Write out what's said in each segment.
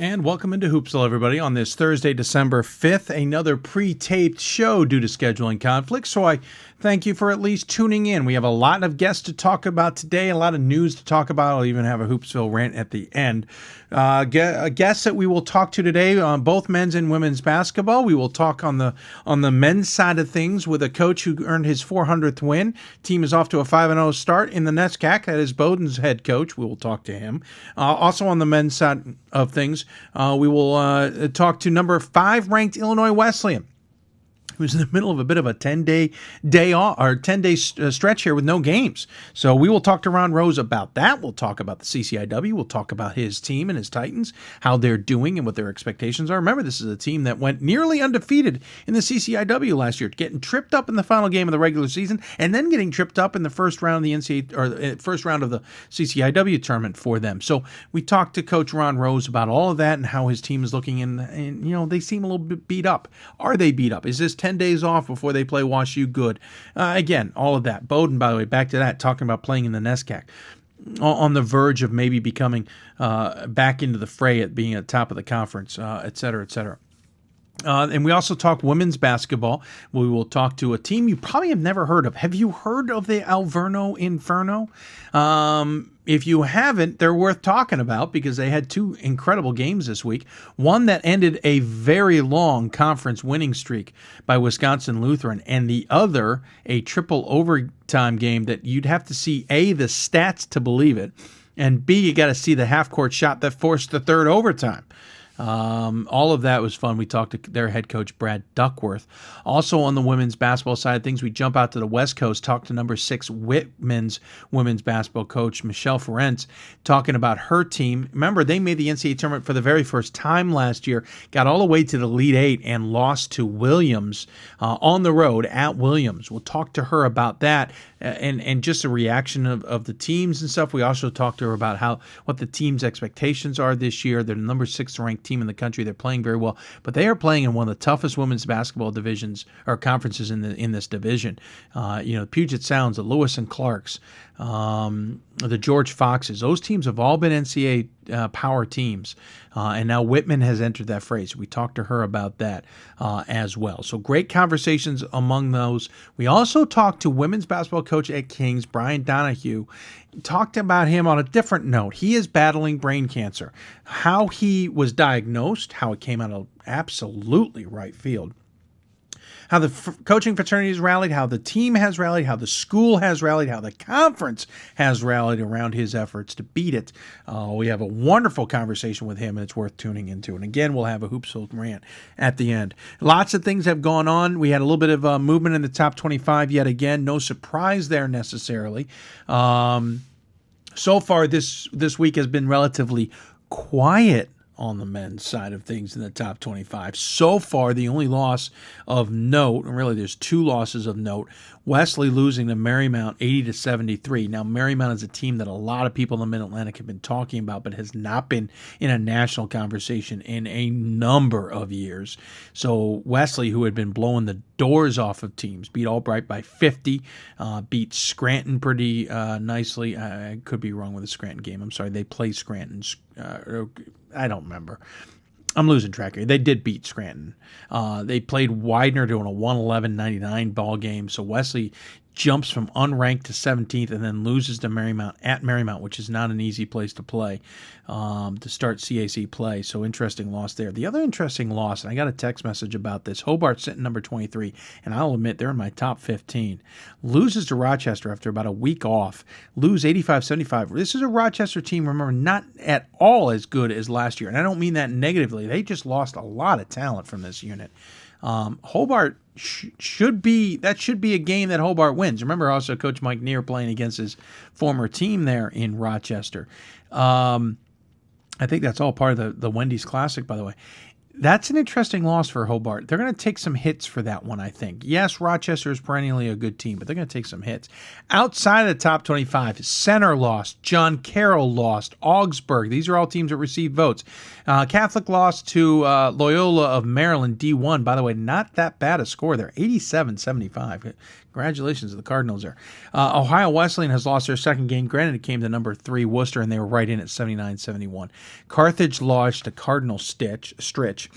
And welcome into Hoopsville, everybody, on this Thursday, December 5th, another pre-taped show due to scheduling conflicts. So I thank you for at least tuning in. We have a lot of guests to talk about today, a lot of news to talk about. I'll even have a Hoopsville rant at the end. Guests that we will talk to today on both men's and women's basketball. We will talk on the men's side of things with a coach who earned his 400th win. Team is off to a 5-0 start in the NESCAC. That is Bowdoin's head coach. We will talk to him. Also on the men's side of things, we will talk to number 5 ranked Illinois Wesleyan, who's in the middle of a bit of a 10-day stretch here with no games. So we will talk to Ron Rose about that. We'll talk about the CCIW. We'll talk about his team and his Titans, how they're doing and what their expectations are. Remember, this is a team that went nearly undefeated in the CCIW last year, getting tripped up in the final game of the regular season and then getting tripped up in the first round of the NCAA or first round of the CCIW tournament for them. So we talked to Coach Ron Rose about all of that and how his team is looking, and you know, they seem a little bit beat up. Are they beat up? Is this 10 days off before they play WashU good? Again, all of that. Bowdoin, by the way, back to that, talking about playing in the NESCAC, on the verge of maybe becoming back into the fray at being at the top of the conference, et cetera, et cetera. And we also talk women's basketball. We will talk to a team you probably have never heard of. Have you heard of the Alverno Inferno? If you haven't, they're worth talking about because they had 2 incredible games this week. One that ended a very long conference winning streak by Wisconsin Lutheran, and the other a triple overtime game that you'd have to see, A, the stats to believe it, and B, you got to see the half-court shot that forced the third overtime. All of that was fun. We talked to their head coach, Brad Duckworth. Also on the women's basketball side of things, we jump out to the West Coast, talk to number 6 Whitman's women's basketball coach, Michelle Ferencz, talking about her team. Remember, they made the NCAA tournament for the very first time last year, got all the way to the Elite 8 and lost to Williams on the road at Williams. We'll talk to her about that and just a reaction of the teams and stuff. We also talked to her about what the team's expectations are this year. They're the number 6 ranked team in the country. They're playing very well, but they are playing in one of the toughest women's basketball divisions or conferences in this division. Puget Sounds, the Lewis and Clarks, the George Foxes. Those teams have all been NCAA power teams, and now Whitman has entered that fray. So we talked to her about that as well. So great conversations among those. We also talked to women's basketball coach at Kings, Brian Donahue. Talked about him on a different note. He is battling brain cancer. How he was diagnosed, how it came out of absolutely right field. How the coaching fraternity has rallied, how the team has rallied, how the school has rallied, how the conference has rallied around his efforts to beat it. We have a wonderful conversation with him, and it's worth tuning into. And again, we'll have a Hoopsville rant at the end. Lots of things have gone on. We had a little bit of movement in the top 25 yet again. No surprise there necessarily. So far, this week has been relatively quiet on the men's side of things in the top 25. So far, the only loss of note, and really there's 2 losses of note, Wesley losing to Marymount 80-73. Now, Marymount is a team that a lot of people in the Mid-Atlantic have been talking about, but has not been in a national conversation in a number of years. So Wesley, who had been blowing the doors off of teams, beat Albright by 50, beat Scranton pretty nicely. I could be wrong with the Scranton game. I'm sorry. They play Scranton. I don't remember. I'm losing track here. They did beat Scranton. They played Widener doing a 111-99 ball game. So Wesley jumps from unranked to 17th and then loses to Marymount at Marymount, which is not an easy place to play, to start CAC play. So interesting loss there. The other interesting loss, and I got a text message about this, Hobart sitting number 23, and I'll admit they're in my top 15. Loses to Rochester after about a week off. Lose 85-75. This is a Rochester team, remember, not at all as good as last year. And I don't mean that negatively. They just lost a lot of talent from this unit. Hobart should be a game that Hobart wins. Remember also Coach Mike Neer playing against his former team there in Rochester. I think that's all part of the Wendy's Classic, by the way. That's an interesting loss for Hobart. They're going to take some hits for that one, I think. Yes, Rochester is perennially a good team, but they're going to take some hits. Outside of the top 25, Center lost, John Carroll lost, Augsburg. These are all teams that received votes. Catholic lost to Loyola of Maryland, D1. By the way, not that bad a score there, 87-75. Congratulations to the Cardinals there. Ohio Wesleyan has lost their second game. Granted, it came to number 3 Worcester, and they were right in at 79-71. Carthage lost to Cardinal Stritch.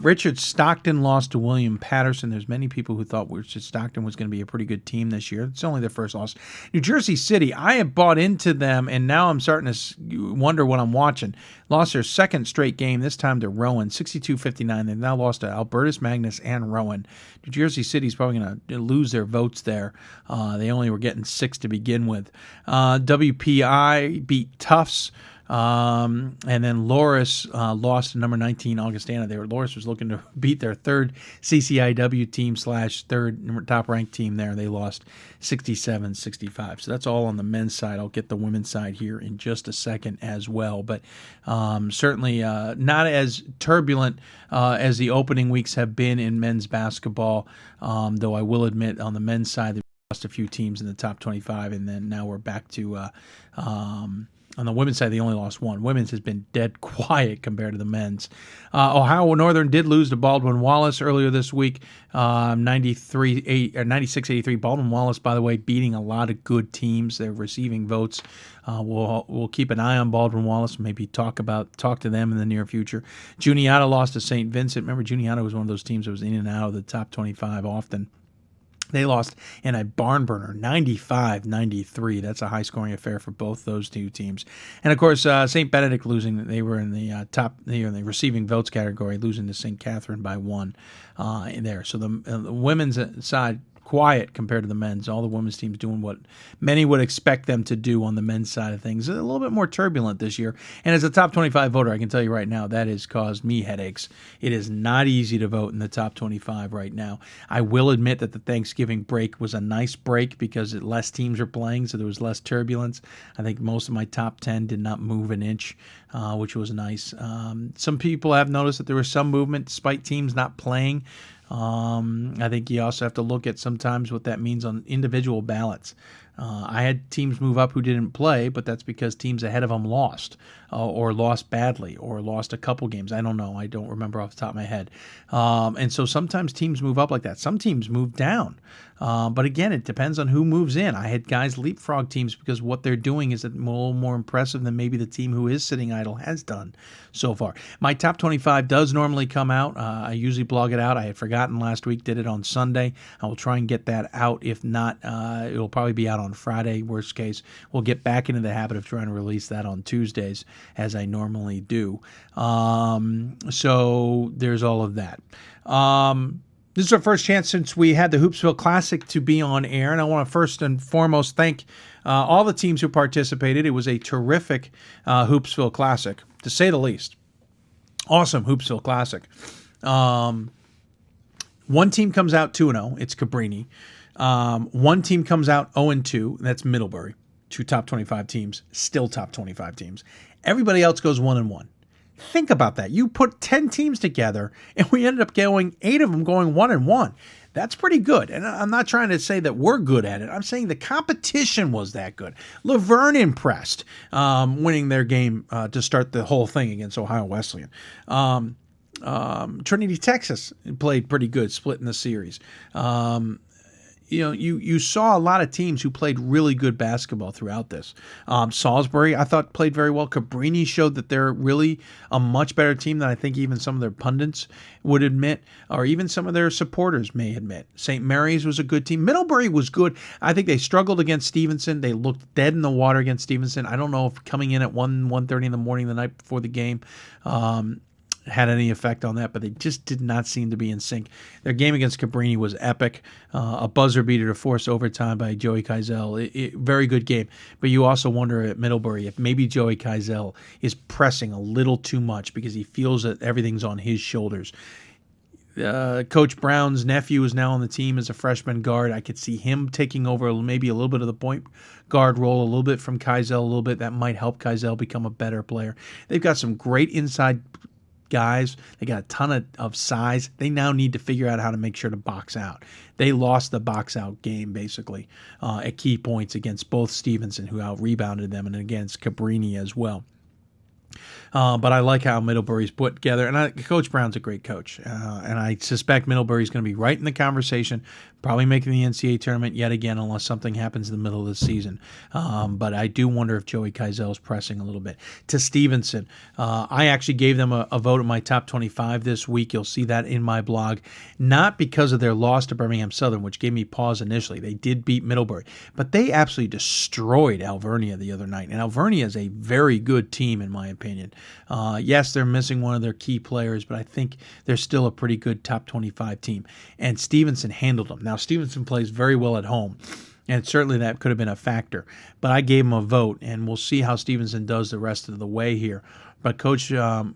Richard Stockton lost to William Patterson. There's many people who thought Richard Stockton was going to be a pretty good team this year. It's only their first loss. New Jersey City, I have bought into them, and now I'm starting to wonder what I'm watching. Lost their second straight game, this time to Rowan, 62-59. They've now lost to Albertus Magnus and Rowan. New Jersey City's probably going to lose their votes there. They only were getting 6 to begin with. WPI beat Tufts. And then Loris lost to number 19 Augustana. Loris was looking to beat their third CCIW team / third top ranked team there. They lost 67-65. So that's all on the men's side. I'll get the women's side here in just a second as well. But certainly not as turbulent as the opening weeks have been in men's basketball. Though I will admit on the men's side, they lost a few teams in the top 25, and then now we're back to on the women's side, they only lost one. Women's has been dead quiet compared to the men's. Ohio Northern did lose to Baldwin Wallace earlier this week, 96-83. Baldwin Wallace, by the way, beating a lot of good teams. They're receiving votes. We'll keep an eye on Baldwin Wallace. Maybe talk to them in the near future. Juniata lost to St. Vincent. Remember, Juniata was one of those teams that was in and out of the top 25 often. They lost in a barn burner, 95-93. That's a high-scoring affair for both those two teams. And, of course, St. Benedict losing. They were in the in the receiving votes category, losing to St. Catherine by 1 in there. So the women's side, quiet compared to the men's. All the women's teams doing what many would expect them to do on the men's side of things. A little bit more turbulent this year. And as a top 25 voter, I can tell you right now, that has caused me headaches. It is not easy to vote in the top 25 right now. I will admit that the Thanksgiving break was a nice break because less teams are playing, so there was less turbulence. I think most of my top 10 did not move an inch, which was nice. Some people have noticed that there was some movement despite teams not playing. I think you also have to look at sometimes what that means on individual ballots. I had teams move up who didn't play, but that's because teams ahead of them lost or lost badly or lost a couple games. I don't know. I don't remember off the top of my head. And so sometimes teams move up like that. Some teams move down. But again, it depends on who moves in. I had guys leapfrog teams because what they're doing is a little more impressive than maybe the team who is sitting idle has done so far. My top 25 does normally come out. I usually blog it out. I had forgotten last week, did it on Sunday. I will try and get that out. If not, it'll probably be out on Friday. Worst case, we'll get back into the habit of trying to release that on Tuesdays as I normally do. So there's all of that. This is our first chance since we had the Hoopsville Classic to be on air, and I want to first and foremost thank all the teams who participated. It was a terrific Hoopsville Classic, to say the least. Awesome Hoopsville Classic. One team comes out 2-0. It's Cabrini. One team comes out 0-2. That's Middlebury. 2 top 25 teams, still top 25 teams. Everybody else goes 1-1. Think about that. You put 10 teams together, and we ended up going 8 of them going 1-1. That's pretty good. And I'm not trying to say that we're good at it. I'm saying the competition was that good. Laverne impressed, winning their game to start the whole thing against Ohio Wesleyan. Trinity, Texas played pretty good, splitting the series. You saw a lot of teams who played really good basketball throughout this. Salisbury, I thought, played very well. Cabrini showed that they're really a much better team than I think even some of their pundits would admit, or even some of their supporters may admit. St. Mary's was a good team. Middlebury was good. I think they struggled against Stevenson. They looked dead in the water against Stevenson. I don't know if coming in at 1:30 in the morning the night before the game had any effect on that, but they just did not seem to be in sync. Their game against Cabrini was epic. A buzzer beater to force overtime by Joey Keisel. Very good game. But you also wonder at Middlebury if maybe Joey Keisel is pressing a little too much because he feels that everything's on his shoulders. Coach Brown's nephew is now on the team as a freshman guard. I could see him taking over maybe a little bit of the point guard role, a little bit from Keisel, a little bit. That might help Keisel become a better player. They've got some great inside guys. They got a ton of size. They now need to figure out how to make sure to box out. They lost the box out game, basically, at key points against both Stevenson, who out-rebounded them, and against Cabrini as well. But I like how Middlebury's put together, and Coach Brown's a great coach, and I suspect Middlebury's going to be right in the conversation, probably making the NCAA tournament yet again, unless something happens in the middle of the season. But I do wonder if Joey Keisel's pressing a little bit. To Stevenson, I actually gave them a vote in my top 25 this week. You'll see that in my blog, not because of their loss to Birmingham Southern, which gave me pause initially. They did beat Middlebury, but they absolutely destroyed Alvernia the other night, and Alvernia is a very good team in my opinion. Yes, they're missing one of their key players, but I think they're still a pretty good top 25 team. And Stevenson handled them. Now, Stevenson plays very well at home, and certainly that could have been a factor. But I gave him a vote, and we'll see how Stevenson does the rest of the way here. But Coach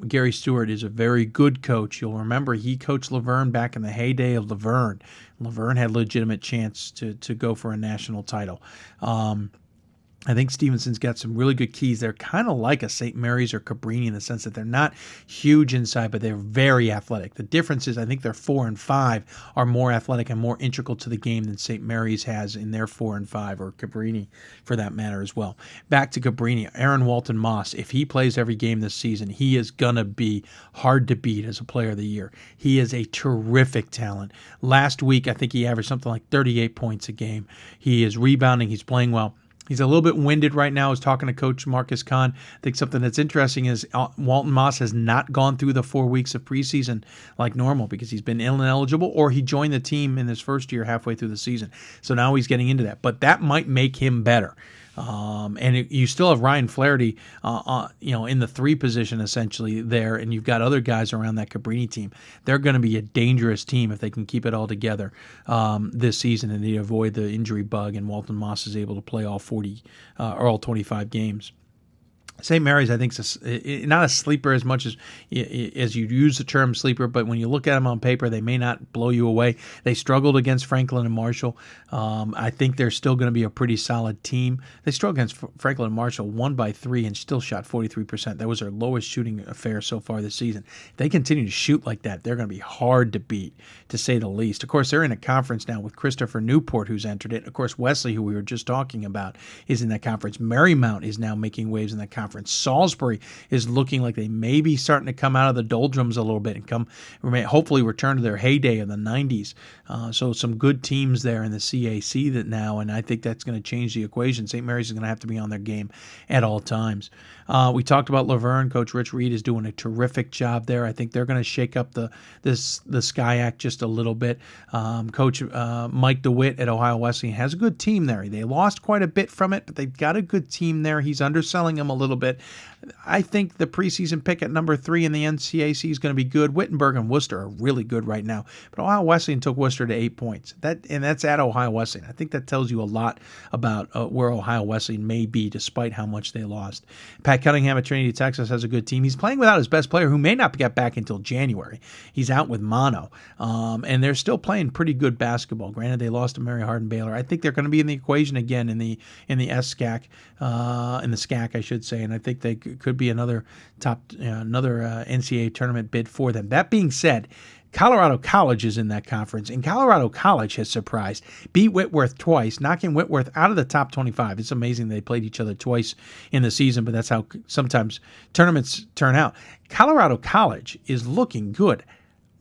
Gary Stewart is a very good coach. You'll remember he coached Laverne back in the heyday of Laverne. Laverne had a legitimate chance to go for a national title. I think Stevenson's got some really good keys. They're kind of like a St. Mary's or Cabrini in the sense that they're not huge inside, but they're very athletic. The difference is I think their 4 and 5 are more athletic and more integral to the game than St. Mary's has in their 4 and 5, or Cabrini for that matter as well. Back to Cabrini, Aaron Walton Moss. If he plays every game this season, he is going to be hard to beat as a player of the year. He is a terrific talent. Last week, I think he averaged something like 38 points a game. He is rebounding. He's playing well. He's a little bit winded right now. I was talking to Coach Marcus Kahn. I think something that's interesting is Walton Moss has not gone through the 4 weeks of preseason like normal because he's been ineligible, or he joined the team in his first year halfway through the season. So now he's getting into that. But that might make him better. You still have Ryan Flaherty, in the 3 position essentially there, and you've got other guys around that Cabrini team. They're going to be a dangerous team if they can keep it all together this season and they avoid the injury bug. And Walton Moss is able to play all 40 or all 25 games. St. Mary's, I think, is not a sleeper as much as you use the term sleeper, but when you look at them on paper, they may not blow you away. They struggled against Franklin and Marshall. I think they're still going to be a pretty solid team. They struggled against Franklin and Marshall, won by 3 and still shot 43%. That was their lowest shooting affair so far this season. If they continue to shoot like that, they're going to be hard to beat, to say the least. Of course, they're in a conference now with Christopher Newport, who's entered it. Of course, Wesley, who we were just talking about, is in that conference. Marymount is now making waves in that conference. Salisbury is looking like they may be starting to come out of the doldrums a little bit and hopefully return to their heyday in the 90s. So some good teams there in the CAC that now, and I think that's going to change the equation. St. Mary's is going to have to be on their game at all times. We talked about Laverne. Coach Rich Reed is doing a terrific job there. I think they're going to shake up the SCIAC just a little bit. Coach Mike DeWitt at Ohio Wesleyan has a good team there. They lost quite a bit from it, but they've got a good team there. He's underselling them a little bit. I think the preseason pick at number 3 in the NCAC is going to be good. Wittenberg and Worcester are really good right now, but Ohio Wesleyan took Worcester to 8 points. That's at Ohio Wesleyan. I think that tells you a lot about where Ohio Wesleyan may be, despite how much they lost. Pat Cunningham at Trinity, Texas has a good team. He's playing without his best player, who may not get back until January. He's out with mono, and they're still playing pretty good basketball. Granted, they lost to Mary Hardin Baylor. I think they're going to be in the equation again in the SCAC, in the SCAC, I should say, and I think they could be another NCAA tournament bid for them. That being said, Colorado College is in that conference, and Colorado College has surprised. Beat Whitworth twice, knocking Whitworth out of the top 25. It's amazing they played each other twice in the season, but that's how sometimes tournaments turn out. Colorado College is looking good.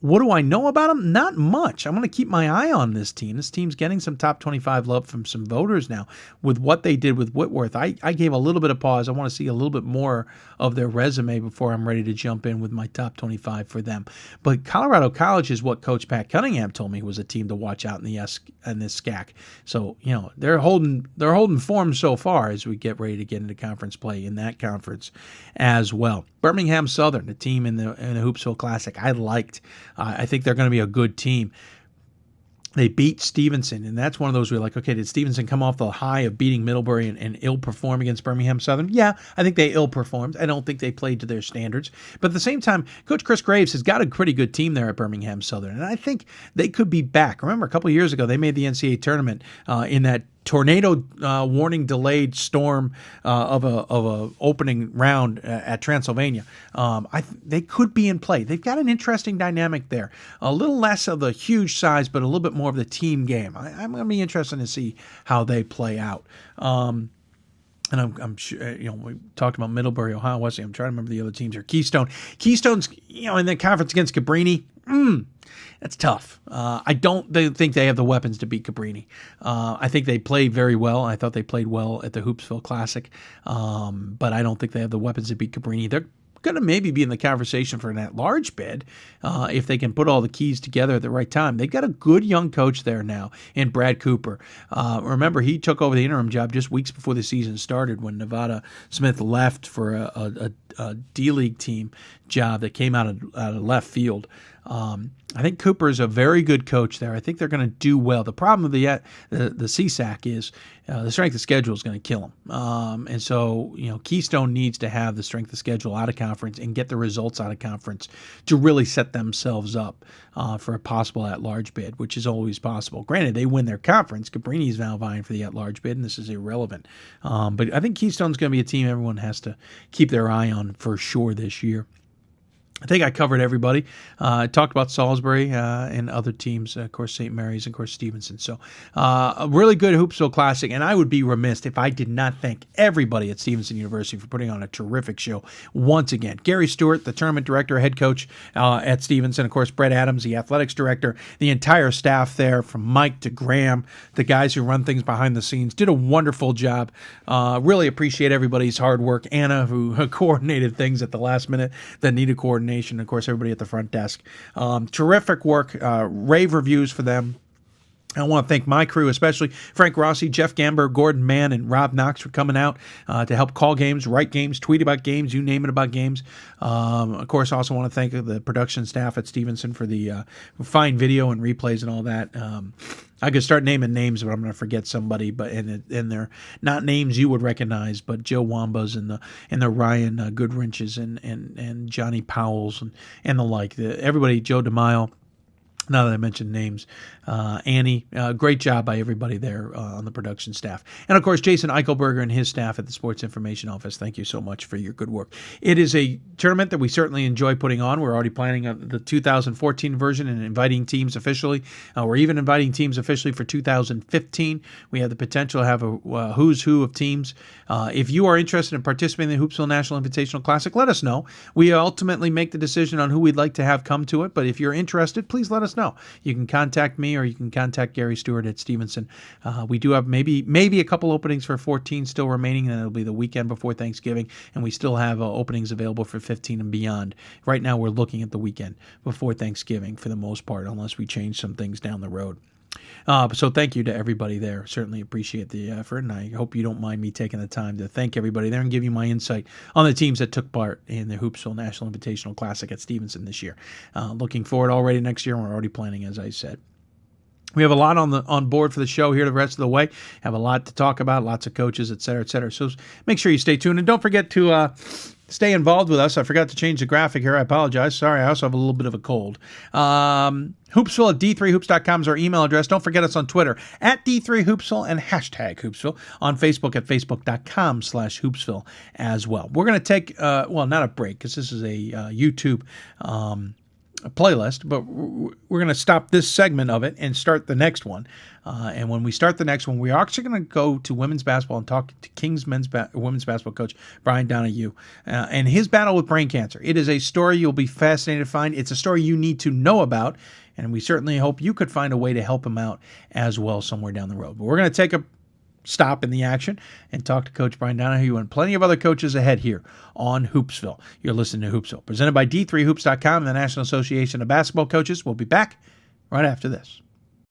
What do I know about them? Not much. I'm going to keep my eye on this team. This team's getting some top 25 love from some voters now with what they did with Whitworth. I gave a little bit of pause. I want to see a little bit more of their resume before I'm ready to jump in with my top 25 for them. But Colorado College is what Coach Pat Cunningham told me was a team to watch out in this SCAC. So, they're holding form so far as we get ready to get into conference play in that conference as well. Birmingham Southern, the team in the Hoopsville Classic, I liked. I think they're going to be a good team. They beat Stevenson, and that's one of those where you're like, okay, did Stevenson come off the high of beating Middlebury and ill-perform against Birmingham Southern? Yeah, I think they ill-performed. I don't think they played to their standards. But at the same time, Coach Chris Graves has got a pretty good team there at Birmingham Southern, and I think they could be back. Remember, a couple of years ago, they made the NCAA tournament in that tornado warning delayed storm of a opening round at Transylvania. They could be in play. They've got an interesting dynamic there. A little less of the huge size, but a little bit more of the team game. I'm going to be interested to see how they play out. And I'm sure, we talked about Middlebury, Ohio Wesleyan. I'm trying to remember the other teams here. Keystone's, in the conference against Cabrini. That's tough. I don't think they have the weapons to beat Cabrini. I think they played very well. I thought they played well at the Hoopsville Classic. But I don't think they have the weapons to beat Cabrini. They're going to maybe be in the conversation for an at-large bid if they can put all the keys together at the right time. They've got a good young coach there now in Brad Cooper. Remember, he took over the interim job just weeks before the season started when Nevada Smith left for a D-League team job that came out of left field. I think Cooper is a very good coach there. I think they're going to do well. The problem with the CSAC is the strength of schedule is going to kill them. And so, Keystone needs to have the strength of schedule out of conference and get the results out of conference to really set themselves up for a possible at-large bid, which is always possible. Granted, they win their conference. Cabrini's now vying for the at-large bid, and this is irrelevant. But I think Keystone's going to be a team everyone has to keep their eye on for sure this year. I think I covered everybody. I talked about Salisbury and other teams, of course, St. Mary's and, of course, Stevenson. So a really good Hoopsville Classic, and I would be remiss if I did not thank everybody at Stevenson University for putting on a terrific show once again. Gary Stewart, the tournament director, head coach at Stevenson, of course, Brett Adams, the athletics director, the entire staff there from Mike to Graham, the guys who run things behind the scenes, did a wonderful job. Really appreciate everybody's hard work. Anna, who coordinated things at the last minute that needed coordination. Of course, everybody at the front desk. Terrific work. Rave reviews for them. I want to thank my crew, especially Frank Rossi, Jeff Gamber, Gordon Mann, and Rob Knox for coming out to help call games, write games, tweet about games, you name it about games. Of course, I also want to thank the production staff at Stevenson for the fine video and replays and all that. I could start naming names, but I'm going to forget somebody. But and they're not names you would recognize, but Joe Wambas and the Ryan Goodwrenches and Johnny Powells and the like. Everybody, Joe DeMille. Now that I mentioned names, Annie, great job by everybody there on the production staff. And, of course, Jason Eichelberger and his staff at the Sports Information Office. Thank you so much for your good work. It is a tournament that we certainly enjoy putting on. We're already planning the 2014 version and inviting teams officially. We're even inviting teams officially for 2015. We have the potential to have a who's who of teams. If you are interested in participating in the Hoopsville National Invitational Classic, let us know. We ultimately make the decision on who we'd like to have come to it. But if you're interested, please let us know. You can contact me or you can contact Gary Stewart at Stevenson. We do have maybe a couple openings for 14 still remaining, and it'll be the weekend before Thanksgiving, and we still have openings available for 15 and beyond. Right now we're looking at the weekend before Thanksgiving for the most part, unless we change some things down the road. So thank you to everybody there. Certainly appreciate the effort, and I hope you don't mind me taking the time to thank everybody there and give you my insight on the teams that took part in the Hoopsville National Invitational Classic at Stevenson this year. Looking forward already next year, and we're already planning, as I said. We have a lot on board for the show here the rest of the way. Have a lot to talk about, lots of coaches, et cetera, et cetera. So make sure you stay tuned, and don't forget to stay involved with us. I forgot to change the graphic here. I apologize. Sorry, I also have a little bit of a cold. Hoopsville at d3hoops.com is our email address. Don't forget us on Twitter at d3hoopsville and hashtag Hoopsville. On Facebook at facebook.com/Hoopsville as well. We're going to take, not a break because this is a YouTube playlist, but we're going to stop this segment of it and start the next one. And when we start the next one, we're actually going to go to women's basketball and talk to Kings women's basketball coach Brian Donahue and his battle with brain cancer. It is a story you'll be fascinated to find. It's a story you need to know about, and we certainly hope you could find a way to help him out as well somewhere down the road. But we're going to take a stop in the action and talk to Coach Brian Donahue and plenty of other coaches ahead here on Hoopsville. You're listening to Hoopsville, presented by D3Hoops.com and the National Association of Basketball Coaches. We'll be back right after this.